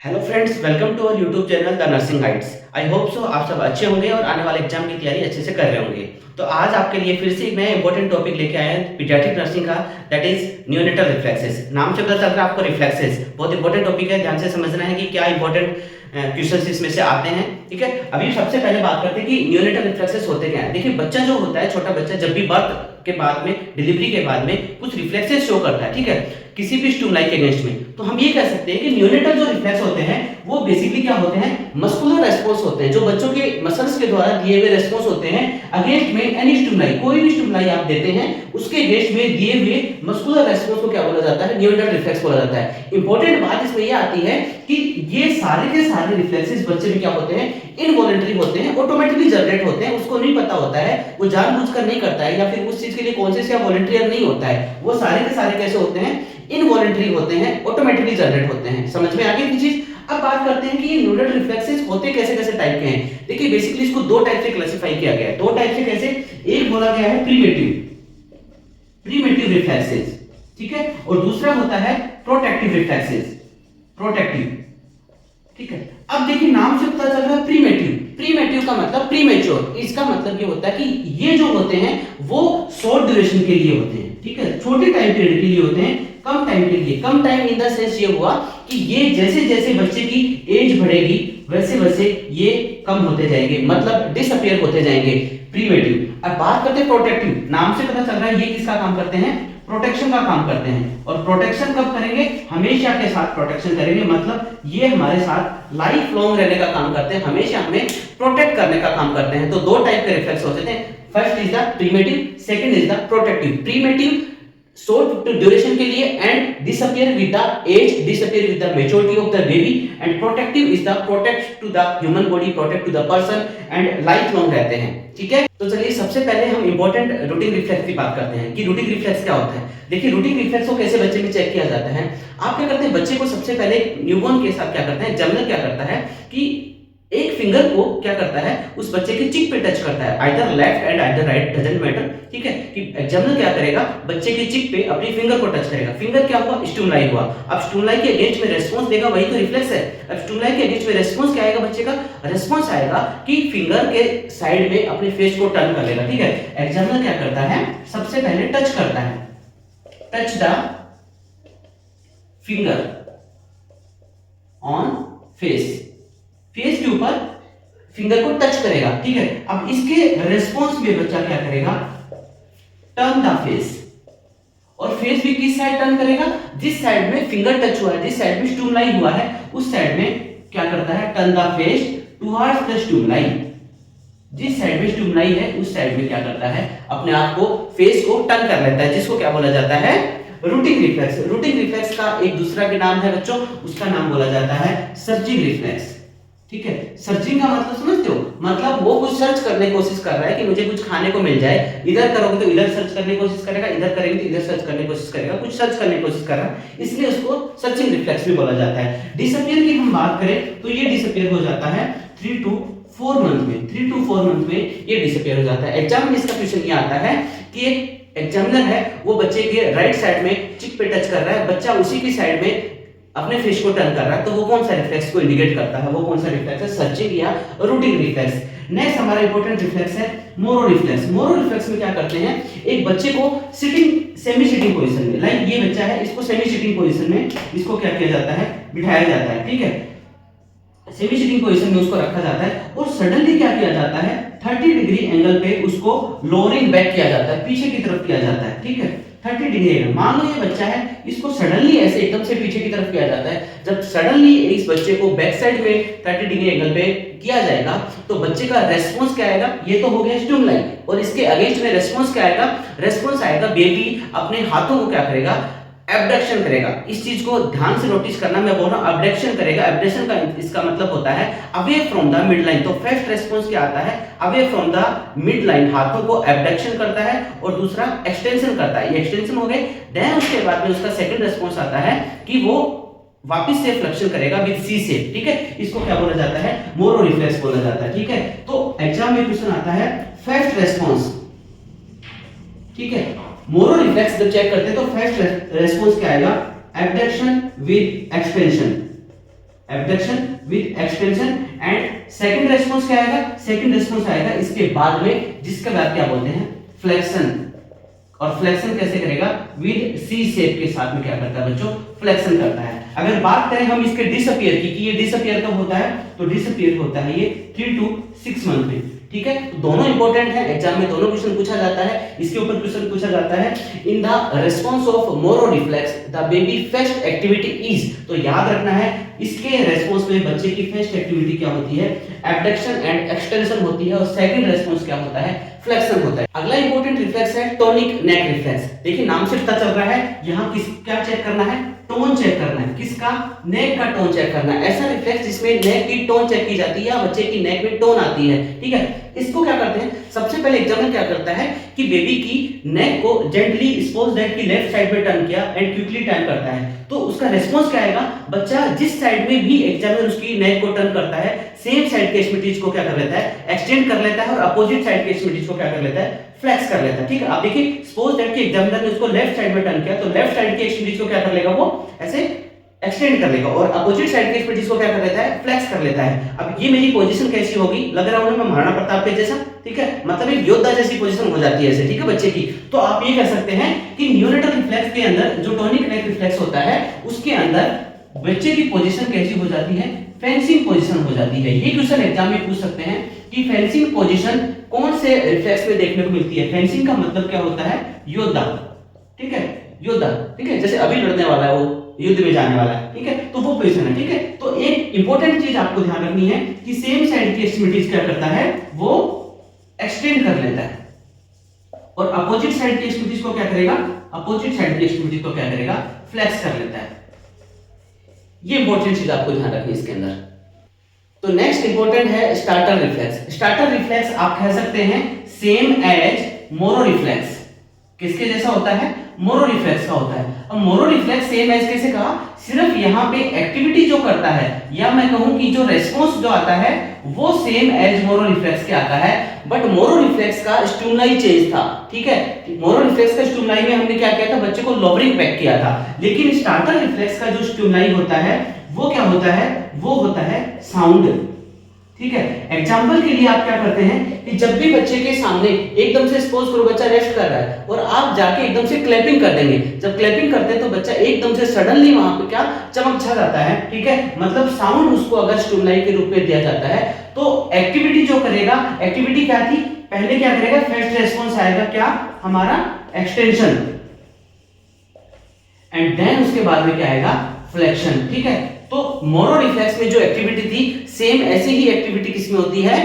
Hello friends, welcome to our YouTube channel the nursing guides. I hope so आप सब अच्छे होंगे और आने वाले एग्जाम की तैयारी अच्छे से कर रहे होंगे। तो आज आपके लिए फिर से एक नया इंपॉर्टेंट टॉपिक लेके आए हैं पीडियाट्रिक नर्सिंग का, दैट इज नियोनेटल रिफ्लेक्सेस। नाम से पता चल रहा है आपको रिफ्लेक्सेस बहुत इंपॉर्टेंट टॉपिक है। ध्यान से समझना है कि क्या इंपॉर्टेंट क्वेश्चंस इसमें से आते हैं। ठीक है, अभी सबसे पहले बात करते हैं कि नियोनेटल रिफ्लेक्सेस होते क्या है। देखिए, बच्चा जो होता है, छोटा बच्चा, जब भी बर्थ के बाद में, डिलीवरी के बाद में कुछ रिफ्लेक्सेस शो करता है, ठीक है, किसी भी स्टिमुलाई के अगेंस्ट में। तो हम ये कह सकते हैं कि नियोनेटल जो रिफ्लेक्स होते हैं वो बेसिकली क्या होते हैं, मस्कुलर रेस्पॉन्स होते हैं, जो बच्चों के मसल्स के द्वारा दिए हुए रेस्पॉन्स होते हैं अगेंस्ट में एनी स्टिमुलाई। कोई भी स्टिमुलाई आप देते हैं उसके अगेंस्ट में दिए हुए मस्कुलर रेस्पॉन्स को क्या बोला जाता है, नियोनेटल रिफ्लेक्स बोला जाता है। इंपॉर्टेंट बात इसमें ये आती है कि ये सारे के सारे रिफ्लेक्सेस बच्चे में क्या होते हैं, इनवॉलंटरी होते हैं, ऑटोमेटिकली जनरेट होते हैं। उसको नहीं पता होता है, वो जानबूझकर नहीं करता है, या फिर उस चीज के लिए कॉन्शियस या वॉलंटियर नहीं होता है। वो सारे के सारे कैसे होते हैं, इनवॉलंटरी होते हैं, ऑटोमेटिकली जनरेट होते हैं। समझ में आ गई ये चीज। अब बात करते हैं कि ये नियोनेटल रिफ्लेक्सेस होते कैसे कैसे टाइप के हैं। देखिए, बेसिकली इसको दो टाइप से क्लासिफाई किया गया है। दो टाइप से कैसे, एक बोला गया है प्रीमेटिव रिफ्लेक्सेस, ठीक है, और दूसरा होता है प्रोटेक्टिव रिफ्लेक्सेस, प्रोटेक्टिव। ठीक है, अब देखिए नाम से पता चल रहा है प्रीमेटिव का मतलब प्रीमेच्योर। इसका मतलब ये होता है कि ये जो होते हैं वो शॉर्ट ड्यूरेशन के लिए होते हैं, ठीक है, छोटे टाइम पीरियड के लिए होते हैं, कम टाइम के लिए। कम टाइम इन द सेंस ये हुआ कि ये जैसे जैसे बच्चे की एज बढ़ेगी वैसे वैसे ये कम होते जाएंगे, मतलब डिसअपीयर होते जाएंगे, प्रीमेटिव। अब बात करते हैं प्रोटेक्टिव। नाम से पता चल रहा है ये किसका काम करते हैं, प्रोटेक्शन का काम करते हैं। और प्रोटेक्शन कब करेंगे, हमेशा के साथ प्रोटेक्शन करेंगे, मतलब ये हमारे साथ लाइफ लॉन्ग रहने का काम करते हैं, हमेशा हमें प्रोटेक्ट करने का काम करते हैं। तो दो टाइप के रिफ्लेक्स होते हैं, first is the primitive, second is the protective. Primitive short duration के लिए and disappear with the age, disappear with the maturity of the baby, and protective is the protect to the human body, protect to the person, and life long रहते हैं। ठीक है, तो चलिए सबसे पहले हम इंपॉर्टेंट रूटिंग रिफ्लेक्स की बात करते हैं कि रूटिंग रिफ्लेक्स क्या होता है। देखिए, रूटिंग रिफ्लेक्स को कैसे बच्चे में चेक किया जाता है। आप क्या करते हैं, बच्चे को सबसे पहले न्यूबॉर्न के साथ क्या करते हैं, एग्जामिनर क्या करता है कि एक फिंगर को क्या करता है, उस बच्चे के चिक पे टच करता है, either left and either right, doesn't matter. ठीक है, कि एग्जामिनर क्या करेगा, बच्चे के चिक पे अपनी फिंगर को टच करेगा। फिंगर क्या हुआ, स्टिमुलाई हुआ। अब स्टिमुलाई के अगेंस्ट में रेस्पॉन्स देगा, वही तो रिफ्लेक्स है। अब स्टिमुलाई के अगेंस्ट में रेस्पॉन्स क्या आएगा, बच्चे का रेस्पॉन्स आएगा कि फिंगर के साइड में अपने फेस को टर्न कर लेगा। ठीक है, एग्जामिनर क्या करता है, सबसे पहले टच करता है, touch the finger on face, face के ऊपर फिंगर को टच करेगा। ठीक है, अब इसके रेस्पॉन्स में बच्चा क्या करेगा, टर्न द फेस, और फेस भी किस साइड टर्न करेगा, जिस साइड में फिंगर टच हुआ है, जिस साइड में स्टिमुलाई हुआ है उस साइड में क्या करता है, turn the face towards the stimuli. जिस साइड में स्टिमुलाई है उस साइड में क्या करता है, अपने आप को, फेस को टर्न कर लेता है, जिसको क्या बोला जाता है, रूटिंग रिफ्लेक्स। रूटिंग रिफ्लेक्स का एक दूसरा भी नाम है बच्चों, उसका नाम बोला जाता है सर्चिंग रिफ्लेक्स। ठीक है, सर्चिंग का मतलब समझते हो, मतलब वो कुछ सर्च करने की कोशिश कर रहा है कि मुझे कुछ खाने को मिल जाए। इधर करोगे तो इधर सर्च करने की कोशिश करेगा, इधर करेंगे तो इधर सर्च करने की कोशिश करेगा, कुछ सर्च करने की कोशिश कर रहा है, इसलिए उसको सर्चिंग रिफ्लेक्स भी बोला जाता है। डिसअपीयर की हम बात करें तो ये डिसअपीयर हो जाता है 3 to 4 मंथ में, 3 to 4 मंथ में ये डिसअपीयर हो जाता है। एग्जाम में इसका क्वेश्चन ये आता है कि एक एग्जामिनर है, वो बच्चे के राइट साइड में चिक पे टच कर रहा है, बच्चा उसी की साइड में अपने फेस को टर्न कर रहा है, तो वो कौन सा रिफ्लेक्स को इंडिकेट करता है, वो कौन सा रिफ्लेक्स है, सर्चिंग या रूटिंग रिफ्लेक्स। नेक्स्ट हमारा इंपॉर्टेंट रिफ्लेक्स है मोरो रिफ्लेक्स। मोरो रिफ्लेक्स में क्या करते हैं, एक बच्चे को सिटिंग, सेमी सिटिंग पोजीशन में, लाइक ये बच्चा है, इसको सेमी सिटिंग पोजीशन में इसको क्या किया जाता है, बिठाया जाता है। ठीक है, सेमी सिटिंग पोजीशन में उसको रखा जाता है, और सडनली क्या किया जाता है, 30 डिग्री एंगल पे उसको लोअरिंग बैक किया जाता है, पीछे की तरफ किया जाता है। ठीक है, 30 डिग्री एंगल। मान लो ये बच्चा है, इसको सडनली ऐसे एकदम से पीछे की तरफ किया जाता है। जब सडनली इस बच्चे को बैक साइड में 30 डिग्री एंगल पे किया जाएगा तो बच्चे का रेस्पॉन्स क्या आएगा, ये तो हो गया स्टिमुलाई, और इसके अगेंस्ट में रेस्पॉन्स क्या आएगा, रेस्पॉन्स आएगा बेबी अपने हाथों को क्या करेगा, एब्डक्शन करेगा। इस चीज को ध्यान से नोटिस करना, मैं बोल रहा हूं एब्डक्शन करेगा। एब्डक्शन का इसका मतलब होता है away from the mid line. तो फर्स्ट रेस्पॉन्स क्या आता है, away from the mid line, हाथों को एब्डक्शन करता है, और दूसरा एक्सटेंशन करता है, ये एक्सटेंशन हो गए। देन उसके बाद में उसका सेकंड रेस्पॉन्स आता है कि वो वापस से फ्लेक्शन करेगा विद सी शेप। ठीक है, इसको क्या बोला जाता है, मोरो रिफ्लेक्स बोला जाता है। ठीक है, तो एग्जाम में क्वेश्चन आता है फर्स्ट रेस्पॉन्स। ठीक है, मोरो रिफ्लेक्स जब चेक करते हैं तो फर्स्ट रेस्पॉन्स क्या आएगा, abduction with expansion. Abduction with extension. And second response क्या आएगा, सेकंड रेस्पॉन्स आएगा इसके बाद में, जिसके बाद क्या बोलते हैं फ्लेक्शन। और फ्लेक्शन कैसे करेगा, विद सी शेप के साथ में क्या करता है बच्चों, फ्लेक्शन करता है। अगर बात करें हम इसके डिसअपीयर की, कि ये डिसअपीयर कब होता है, तो डिसअपीयर होता है ये 3 to 6 मंथ में। ठीक है, तो दोनों इंपॉर्टेंट है, एग्जाम में दोनों क्वेश्चन पूछा जाता है। इसके ऊपर क्वेश्चन पूछा जाता है, in the response of Moro reflex the baby first activity is. तो याद रखना है इसके रेस्पॉन्स में बच्चे की फर्स्ट एक्टिविटी क्या होती है, एब्डक्शन एंड एक्सटेंशन होती है, और सेकंड रेस्पॉन्स क्या होता है, फ्लेक्शन होता है। अगला इंपॉर्टेंट रिफ्लेक्स है टोनिक नेक रिफ्लेक्स। देखिए नाम से पता चल रहा है, यहाँ किस क्या चेक करना है, टोन चेक करना है। किसका, नेक का टोन चेक करना है। ऐसा रिफ्लेक्स जिसमें नेक की टोन चेक की जाती है या बच्चे की नेक में टोन आती है। ठीक है, इसको क्या करते हैं, सबसे पहले एग्जामिनर क्या करता है कि बेबी की नेक को जेंटली सपोज दैट की लेफ्ट साइड में टर्न किया एंड क्विकली टर्न करता है, तो उसका रिस्पांस क्या आएगा, बच्चा जिस साइड में भी एग्जामिनर उसकी नेक को टर्न करता है, सेम साइड के एक्सट्रीमिटीज को क्या कर लेता है, एक्सटेंड कर लेता है, और अपोजिट साइड के एक्सट्रीमिटीज को क्या कर लेता है, फ्लेक्स कर लेता है। ठीक है, आप देखिए सपोज दैट कि एग्जामिनर ने उसको लेफ्ट साइड में टर्न किया, तो लेफ्ट साइड के एक्सट्रीमिटीज को क्या कर लेगा, वो ऐसे एक्सटेंड कर लेगा, और अपोजिट साइड के एक्सट्रीमिटीज को क्या कर लेता है, फ्लेक्स कर लेता है। अब ये मेरी पोजीशन कैसी होगी, लग रहा है मैं महाराणा प्रताप के जैसा। ठीक है, मतलब एक योद्धा जैसी पोजीशन हो जाती है ऐसे। ठीक है बच्चे की, तो आप ये कह सकते हैं कि नियोनेटल रिफ्लेक्स के अंदर जो टोनिक नेक रिफ्लेक्स होता है, उसके अंदर बच्चे की पोजीशन कैसी हो जाती है, फेंसिंग पोजीशन हो जाती है। ये क्वेश्चन एग्जाम में पूछ सकते हैं कि फेंसिंग पोजीशन कौन से रिफ्लेक्स में देखने को मिलती है। फेंसिंग का मतलब क्या होता है, योद्धा। ठीक है, योद्धा। ठीक है, जैसे अभी लड़ने वाला है, वो युद्ध में जाने वाला है। ठीक है, तो वो पोजीशन है। ठीक है, तो एक इंपॉर्टेंट चीज आपको ध्यान रखनी है कि सेम साइड की एक्सट्रीमिटीज क्या करता है, वो एक्सटेंड कर लेता है, और अपोजिट साइड की एक्सट्रीमिटीज को क्या करेगा, अपोजिट साइड की एक्सट्रीमिटीज को क्या करेगा, फ्लेक्स कर लेता है। ये इंपॉर्टेंट चीज आपको ध्यान रखनी है इसके अंदर। तो नेक्स्ट इंपॉर्टेंट है स्टार्टर रिफ्लेक्स। स्टार्टर रिफ्लेक्स आप कह सकते हैं सेम एज मोरो रिफ्लेक्स। किसके जैसा होता है, मोरो रिफ्लेक्स का होता है। अब मोरो रिफ्लेक्स सेम एज कैसे कहा, सिर्फ यहाँ पे एक्टिविटी जो करता है, या मैं कहूं कि जो रेस्पॉन्स जो आता है वो सेम एज मोरो रिफ्लेक्स के आता है, बट मोरो रिफ्लेक्स का स्टिमुलाई चेंज था। ठीक है, मोरो रिफ्लेक्स का स्टिमुलाई में हमने क्या किया था, बच्चे को लोवरिंग बैक किया था, लेकिन स्टार्टर रिफ्लेक्स का जो स्टिमुलाई होता है वो क्या होता है, वो होता है साउंड। ठीक है, एग्जाम्पल के लिए आप क्या करते हैं कि जब भी बच्चे के सामने एकदम से सपोज करो बच्चा रेस्ट कर रहा है और आप जाके एकदम से क्लैपिंग कर देंगे, जब क्लैपिंग करते हैं तो बच्चा एकदम से सडनली वहां पे क्या चमक छा जाता है। ठीक है, मतलब साउंड उसको अगर स्टिमुलाई के रूप में दिया जाता है, तो एक्टिविटी जो करेगा, एक्टिविटी क्या थी, पहले क्या करेगा, फर्स्ट रेस्पॉन्स आएगा क्या, हमारा एक्सटेंशन, एंड देन उसके बाद में क्या आएगा, फ्लेक्शन। ठीक है, तो मोरो रिफ्लेक्स में जो एक्टिविटी थी सेम ऐसी ही एक्टिविटी किसमें होती है,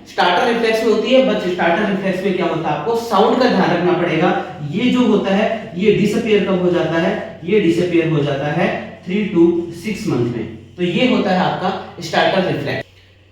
स्टार्टर रिफ्लेक्स में होती है, बट स्टार्टर रिफ्लेक्स में क्या होता है, आपको साउंड का ध्यान रखना पड़ेगा। ये जो होता है ये डिसअपीयर कब हो जाता है, ये डिसअपीयर हो जाता है 3 to 6 मंथ में। तो ये होता है आपका स्टार्टर रिफ्लेक्स।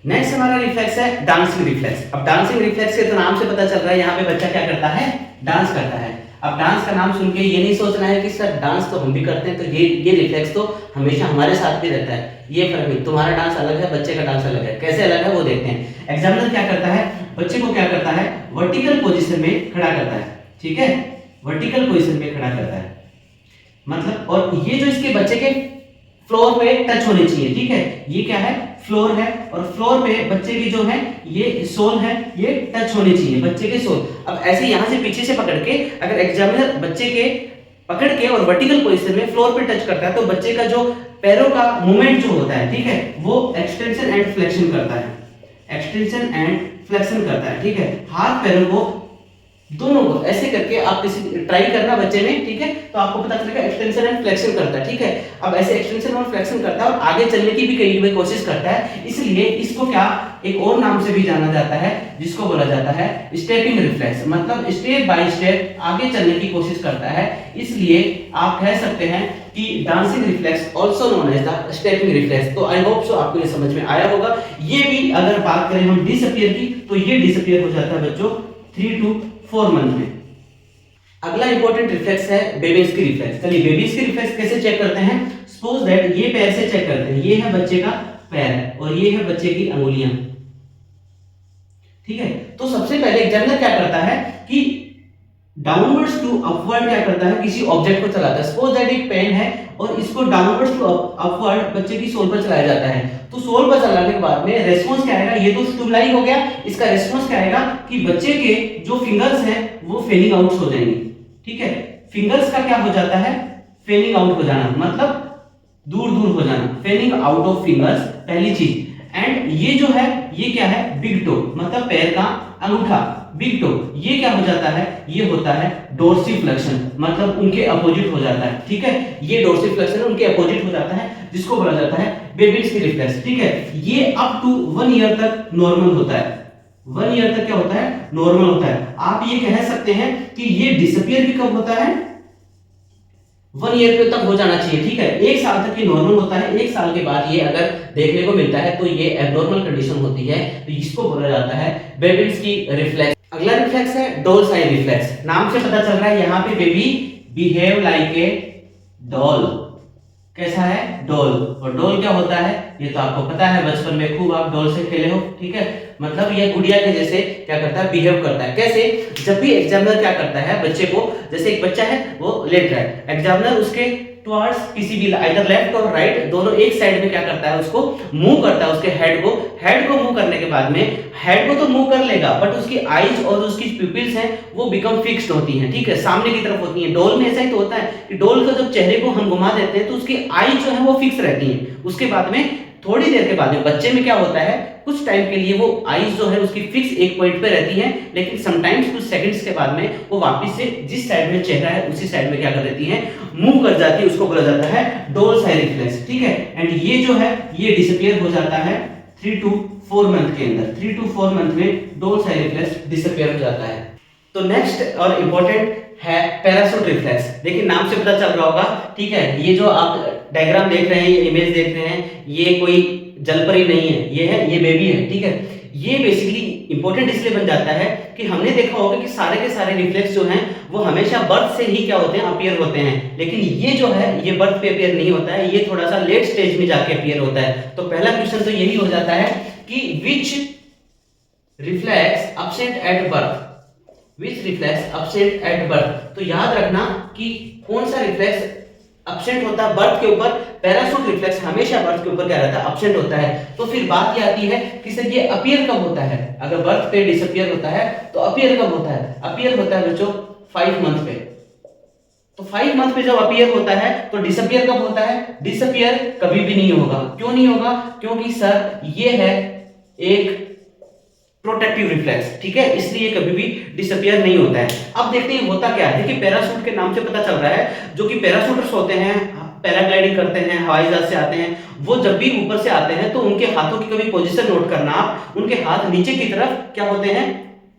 नेक्स्ट हमारा रिफ्लेक्स है डांसिंग रिफ्लेक्स। अब डांसिंग रिफ्लेक्स के तो नाम से पता चल रहा है यहाँ पे बच्चा क्या करता है, डांस करता है। अब डांस का नाम सुन के ये नहीं सोचना है कि सर डांस तो हम भी करते हैं, तो ये रिफ्लेक्स तो हमेशा हमारे साथ भी रहता है, ये फर्क नहीं। तुम्हारा डांस अलग है, बच्चे का डांस अलग है, कैसे अलग है वो देखते हैं। एग्जामिनर क्या करता है, बच्चे को क्या करता है, वर्टिकल पोजीशन में खड़ा करता है। ठीक है, वर्टिकल पोजीशन में खड़ा करता है, मतलब, और ये जो इसके बच्चे के फ्लोर पे टच होने चाहिए। ठीक है, ये क्या है, फ्लोर है, और फ्लोर पे बच्चे की जो है ये सोल है, ये टच होनी चाहिए बच्चे के सोल। अब ऐसे यहां से पीछे से पकड़ के अगर एग्जामिनर बच्चे के पकड़ के और वर्टिकल पोजीशन में फ्लोर पे टच करता है, तो बच्चे का जो पैरों का मूवमेंट जो होता है, ठीक है, वो एक्सटेंशन एंड फ्लेक्शन करता है, एक्सटेंशन एंड फ्लेक्शन करता है। ठीक है, हाथ पैरों को दोनों को ऐसे करके आप किसी ट्राई करना बच्चे में। ठीक है, तो आपको पता चलेगा एक्सटेंशन एंड फ्लेक्शन करता है। ठीक है, अब ऐसे एक्सटेंशन और फ्लेक्शन करता है और आगे चलने की भी कई बार कोशिश करता है, इसलिए इसको क्या एक और नाम से भी जाना जाता है, जिसको बोला जाता है स्टेपिंग रिफ्लेक्स। मतलब स्टेप बाय स्टेप आगे चलने की कोशिश करता है, इसलिए आप कह सकते हैं कि dancing reflex also known as the stepping reflex. तो आई होप सो आपको ये समझ में आया होगा। ये भी अगर बात करें हम डिसअपीयर की, तो ये डिसअपीयर हो जाता है बच्चों 3 to 4 मंथ में। अगला इंपॉर्टेंट रिफ्लेक्स है बेबीज की रिफ्लेक्स। चलिए बेबीज की रिफ्लेक्स कैसे चेक करते हैं, सपोज दैट ये पैर से चेक करते हैं, ये है बच्चे का पैर और ये है बच्चे की अंगुलियां। ठीक है, तो सबसे पहले एग्जामिनर क्या करता है कि डाउनवर्ड्स टू अपवर्ड क्या करता है, किसी ऑब्जेक्ट को चलाता है। सपोज दैट एक पेन है और इसको डाउनवर्ड्स टू अपवर्ड बच्चे की सोल पर चलाया जाता है, तो सोल पर चलाने के बाद में रेस्पॉन्स क्या आएगा, ये तो स्टिमुलाई हो गया, इसका रेस्पॉन्स क्या आएगा कि बच्चे के जो फिंगर्स हैं वो फेलिंग आउट हो जाएंगे। ठीक है, फिंगर्स का क्या हो जाता है, फेलिंग आउट हो जाना, मतलब दूर दूर हो जाना, फेलिंग आउट ऑफ फिंगर्स, पहली चीज। एंड ये जो है ये क्या है, बिग टो, मतलब पैर का अंगूठा, बिग टो, ये क्या हो जाता है, ये होता है डोर्सिफ्लेक्शन, मतलब उनके अपोजिट हो जाता है। ठीक है, ये डोर्सिफ्लेक्शन उनके अपोजिट हो जाता है, जिसको बोला जाता है बेबिन्स्की रिफ्लेक्स। ठीक है, ये अप टू 1 ईयर तक नॉर्मल होता है, 1 ईयर तक क्या होता है, नॉर्मल होता है। आप ये कह सकते हैं कि ये डिसअपियर भी कब होता है, 1 ईयर तक हो जाना चाहिए। ठीक है, 1 साल तक ये नॉर्मल होता है, 1 साल के बाद ये अगर देखने को मिलता है तो ये एब्नॉर्मल कंडीशन होती है, तो इसको बोला जाता है बेबिन्स्की रिफ्लेक्स। अगला रिफ्लेक्स है डॉल्स आई रिफ्लेक्स। नाम से पता चल रहा है यहाँ पे baby behave like a doll, कैसा है, डॉल। और डॉल क्या होता है, ये तो आपको पता है, बचपन में खूब आप डॉल से खेले हो। ठीक है, मतलब ये गुड़िया के जैसे क्या करता है, बिहेव करता है। कैसे, जब भी एग्जामिनर क्या करता है बच्चे को, जैसे एक बच्चा है वो लेट रहा है, एग्जामिनर उसके टुवर्ड्स किसी भी आइदर लेफ्ट और राइट, दोनों एक साइड में क्या करता है, उसको मूव करता है, उसके हेड को मूव करने के बाद में हेड को तो मूव कर लेगा, बट उसकी आईज और उसकी प्यूपिल्स हैं वो बिकम फिक्स्ड होती हैं। ठीक है, सामने की तरफ होती हैं। डॉल में ऐसा ही तो होता है कि डॉल का जब चेहरे को हम घुमा देते हैं तो उसकी आई जो है वो फिक्स रहती है। उसके बाद में थोड़ी देर के बाद में बच्चे में क्या होता है, कुछ टाइम के लिए वो आईज जो है उसकी फिक्स एक पॉइंट पे रहती है, लेकिन समटाइम्स कुछ सेकंड्स के बाद में वो वापस से जिस साइड में चेहरा है उसी साइड में क्या कर देती है, मूव कर जाती है। उसको बोला जाता है डॉल्स आई रिफ्लेक्स। ठीक है, एंड ये जो है ये डिसअपियर हो जाता है 3 to 4 मंथ के अंदर, 3 to 4 मंथ में डॉल्स आई रिफ्लेक्स डिसअपियर हो जाता है। तो नेक्स्ट और इंपॉर्टेंट है पैराशूट रिफ्लेक्स। देखिए नाम से पता चल रहा होगा। ठीक है, ये जो आप डायग्राम देख रहे हैं, ये इमेज देख रहे हैं, ये कोई जलपरी नहीं है, ये बेबी है। ठीक है, ये बेसिकली इंपॉर्टेंट इसलिए बन जाता है कि हमने देखा होगा कि सारे के सारे रिफ्लेक्स जो हैं वो हमेशा बर्थ से ही क्या होते हैं, अपीयर होते हैं, लेकिन ये जो है ये बर्थ पे अपीयर नहीं होता है, ये थोड़ा सा लेट स्टेज में जाके अपीयर होता है। तो पहला क्वेश्चन तो यही हो जाता है कि which reflex absent at birth, which reflex absent at birth. तो याद रखना कि कौन सा रिफ्लेक्स absent होता है बर्थ के ऊपर, पैराशूट रिफ्लेक्स हमेशा बर्थ के ऊपर क्या रहता है, absent होता है। तो फिर बात ये आती है कि सर ये अपीयर कब होता है, अगर बर्थ पे डिसअपियर होता है तो अपीयर कब होता है, अपीयर होता है बच्चों 5 मंथ पे। तो 5 मंथ पे जब अपीयर होता है तो डिसअपियर कब होता है, डिसअपियर कभी भी नहीं होगा। क्यों नहीं होगा, क्योंकि सर ये है एक प्रोटेक्टिव रिफ्लेक्स। ठीक है, इसलिए कभी भी डिसअपियर नहीं होता है। अब देखते हैं होता क्या है। देखिए पैराशूट के नाम से पता चल रहा है, जो कि पैराशूटर्स होते हैं, पैराग्लाइडिंग करते हैं, हवाई जहाज से आते हैं, वो जब भी ऊपर से आते हैं तो उनके हाथों की कभी पोजीशन नोट करना आप, उनके हाथ नीचे की तरफ क्या होते हैं,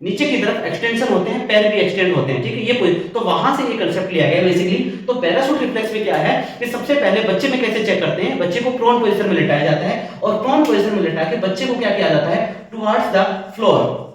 नीचे की तरफ एक्सटेंशन होते हैं, पैर भी एक्सटेंड होते हैं। ठीक है, ये तो वहां से ये कांसेप्ट लिया गया बेसिकली। तो पैराशूट रिफ्लेक्स में क्या है कि सबसे पहले बच्चे में कैसे चेक करते हैं, बच्चे को प्रोन पोजीशन में लिटाया जाता है और प्रोन पोजीशन में लिटा के बच्चे को क्या किया जाता है, टुवर्ड्स द फ्लोर,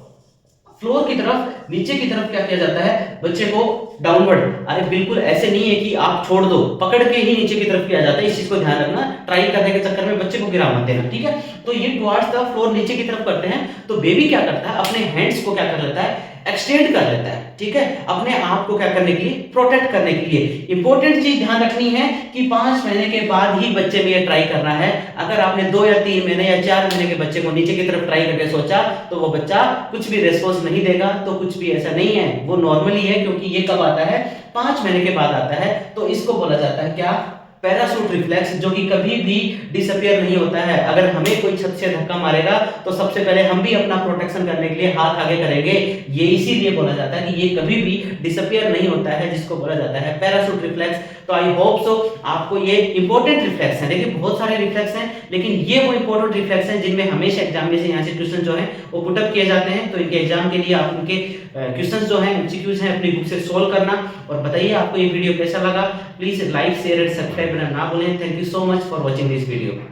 फ्लोर की तरफ, नीचे की तरफ क्या किया जाता है, बच्चे को डाउनवर्ड। अरे बिल्कुल ऐसे नहीं है कि आप छोड़ दो, पकड़ के ही नीचे की तरफ किया जाता है। इस चीज को ध्यान रखना, ट्राई करने के चक्कर में बच्चे को गिरा मत देना। ठीक है, तो ये टुवर्ड्स द फ्लोर नीचे की तरफ करते हैं। तो बेबी क्या करता है, अपने हैंड्स को क्या कर लेता है, एक्सटेंड कर लेता है। ठीक है, अपने आप को क्या करने के लिए, प्रोटेक्ट करने के लिए। इंपॉर्टेंट चीज ध्यान रखनी है कि 5 महीने के बाद ही बच्चे में ये ट्राई करना है। अगर आपने 2 या 3 महीने या 4 महीने के बच्चे को नीचे की तरफ ट्राई करके सोचा तो वो बच्चा कुछ भी रिस्पॉन्स नहीं देगा। तो कुछ भी ऐसा नहीं है, वो नॉर्मली है, क्योंकि ये कब आता है, 5 महीने के बाद आता है। तो इसको बोला जाता है क्या, पैराशूट रिफ्लेक्स, जो कि कभी भी डिसअपियर नहीं होता है। अगर हमें कोई छत से धक्का मारेगा तो सबसे पहले हम भी अपना प्रोटेक्शन करने के लिए हाथ आगे करेंगे। ये इसीलिए बोला जाता है कि ये कभी भी डिसअपियर नहीं होता है, जिसको बोला जाता है पैराशूट रिफ्लेक्स। तो आई होप सो आपको ये इंपॉर्टेंट रिफ्लेक्स है। देखिए बहुत सारे रिफ्लेक्स हैं, लेकिन ये वो इंपॉर्टेंट रिफ्लेक्स हैं जिनमें हमेशा एग्जाम में से यहाँ से क्वेश्चन जो है वो पुटअप किए जाते हैं। तो इनके एग्जाम के लिए आप उनके क्वेश्चंस जो हैं, एमसीक्यूज हैं, अपनी बुक से सोल्व करना। और बताइए आपको ये वीडियो कैसा लगा। Please like, share and subscribe करना ना भूलें। Thank you so much for watching this video.